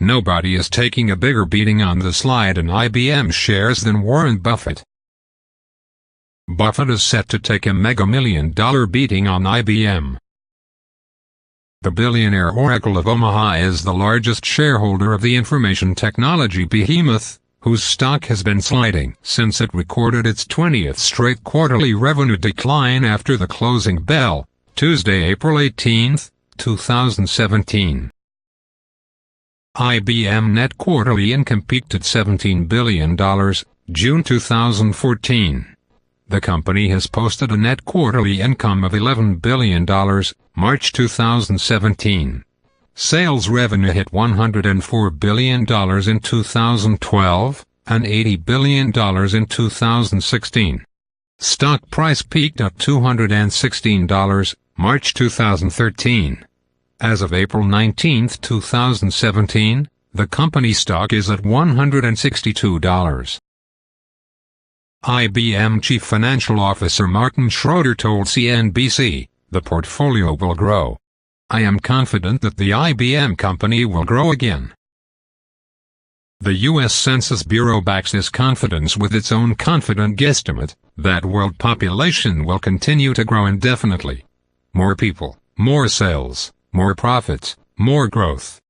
nobody is taking a bigger beating on the slide in IBM shares than Warren Buffett. Buffett is set to take a mega-million-dollar beating on IBM. The billionaire Oracle of Omaha is the largest shareholder of the information technology behemoth, whose stock has been sliding since it recorded its 20th straight quarterly revenue decline after the closing bell, Tuesday, April 18, 2017. IBM net quarterly income peaked at $17 billion, June 2014. The company has posted a net quarterly income of $11 billion, March 2017. Sales revenue hit $104 billion in 2012, and $80 billion in 2016. Stock price peaked at $216, March 2013. As of April 19, 2017, the company stock is at $162. IBM Chief Financial Officer Martin Schroeder told CNBC, "The portfolio will grow. I am confident that the IBM company will grow again." The US Census Bureau backs this confidence with its own confident guesstimate that world population will continue to grow indefinitely. More people, more sales, more profits, more growth.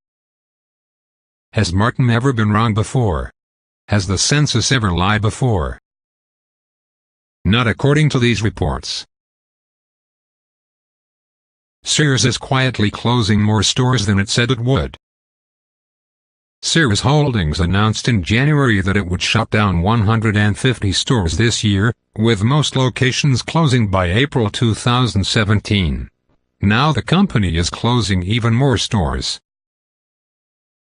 Has Martin ever been wrong before? Has the census ever lied before? Not according to these reports. Sears is quietly closing more stores than it said it would. Sears Holdings announced in January that it would shut down 150 stores this year, with most locations closing by April 2017. Now the company is closing even more stores.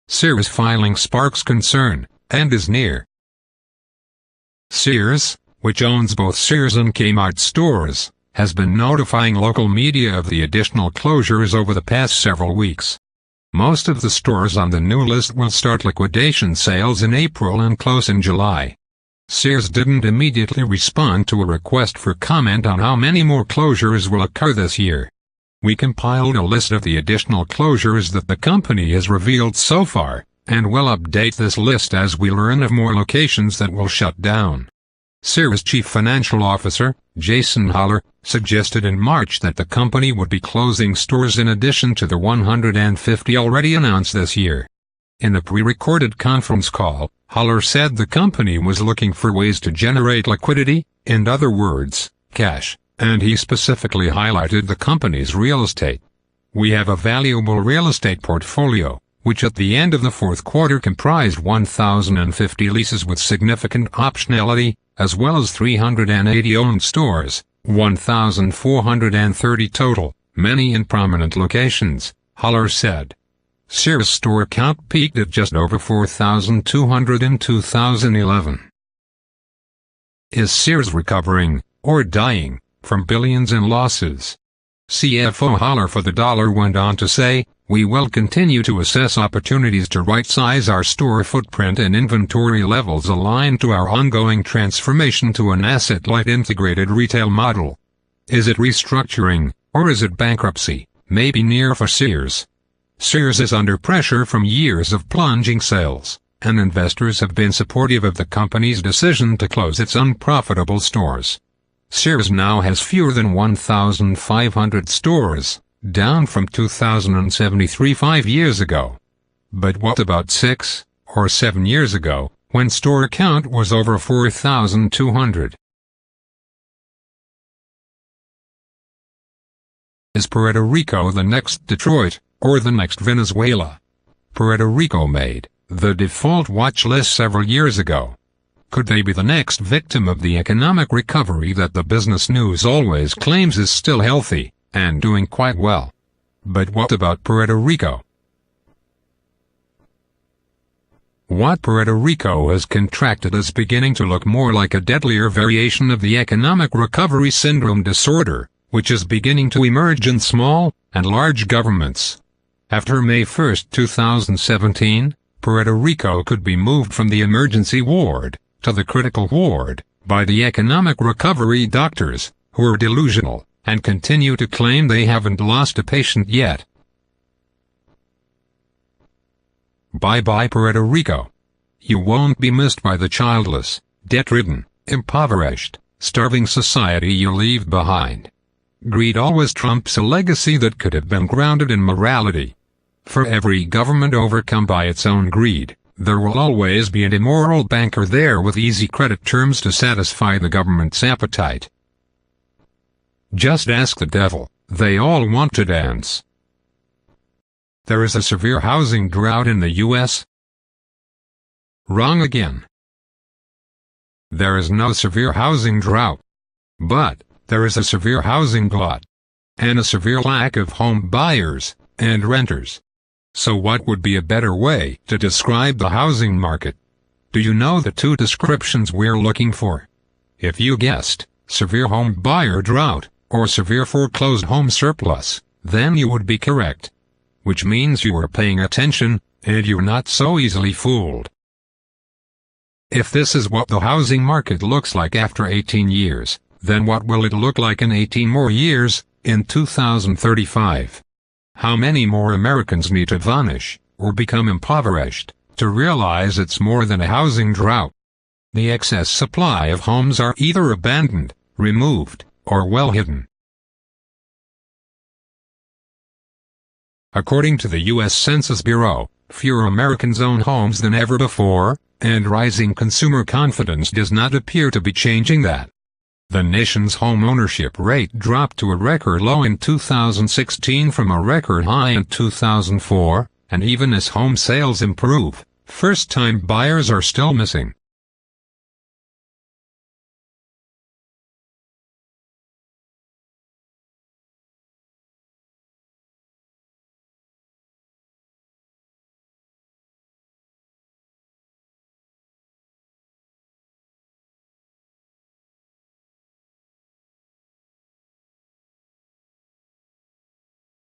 Sears filing sparks concern, and is near. Sears, which owns both Sears and Kmart stores, has been notifying local media of the additional closures over the past several weeks. Most of the stores on the new list will start liquidation sales in April and close in July. Sears didn't immediately respond to a request for comment on how many more closures will occur this year. We compiled a list of the additional closures that the company has revealed so far, and will update this list as we learn of more locations that will shut down. Sears Chief Financial Officer, Jason Holler, suggested in March that the company would be closing stores in addition to the 150 already announced this year. In a pre-recorded conference call, Holler said the company was looking for ways to generate liquidity, in other words, cash, and he specifically highlighted the company's real estate. "We have a valuable real estate portfolio, which at the end of the fourth quarter comprised 1,050 leases with significant optionality, as well as 380 owned stores, 1,430 total, many in prominent locations," Holler said. Sears' store count peaked at just over 4,200 in 2011. Is Sears recovering, or dying, from billions in losses? CFO Holler for the Dollar went on to say, "We will continue to assess opportunities to right-size our store footprint and inventory levels aligned to our ongoing transformation to an asset-light integrated retail model." Is it restructuring, or is it bankruptcy? Maybe near for Sears. Sears is under pressure from years of plunging sales, and investors have been supportive of the company's decision to close its unprofitable stores. Sears now has fewer than 1,500 stores, down from 2,073 5 years ago. But what about 6 or 7 years ago, when store count was over 4,200? Is Puerto Rico the next Detroit, or the next Venezuela? Puerto Rico made the default watch list several years ago. Could they be the next victim of the economic recovery that the business news always claims is still healthy, and doing quite well? But what about Puerto Rico? What Puerto Rico has contracted is beginning to look more like a deadlier variation of the economic recovery syndrome disorder, which is beginning to emerge in small and large governments. After May 1, 2017, Puerto Rico could be moved from the emergency ward to the critical ward by the economic recovery doctors, who are delusional and continue to claim they haven't lost a patient yet. Bye-bye Puerto Rico. You won't be missed by the childless, debt-ridden, impoverished, starving society you leave behind. Greed always trumps a legacy that could have been grounded in morality. For every government overcome by its own greed, there will always be an immoral banker there with easy credit terms to satisfy the government's appetite. Just ask the devil, they all want to dance. There is a severe housing drought in the U.S. Wrong again. There is no severe housing drought. But there is a severe housing glut, and a severe lack of home buyers and renters. So what would be a better way to describe the housing market? Do you know the two descriptions we're looking for? If you guessed severe home buyer drought or severe foreclosed home surplus, then you would be correct. Which means you are paying attention, and you're not so easily fooled. If this is what the housing market looks like after 18 years, then what will it look like in 18 more years, in 2035? How many more Americans need to vanish, or become impoverished, to realize it's more than a housing drought? The excess supply of homes are either abandoned, removed, or well hidden. According to the US Census Bureau, fewer Americans own homes than ever before, and rising consumer confidence does not appear to be changing that. The nation's home ownership rate dropped to a record low in 2016 from a record high in 2004, and even as home sales improve, first-time buyers are still missing.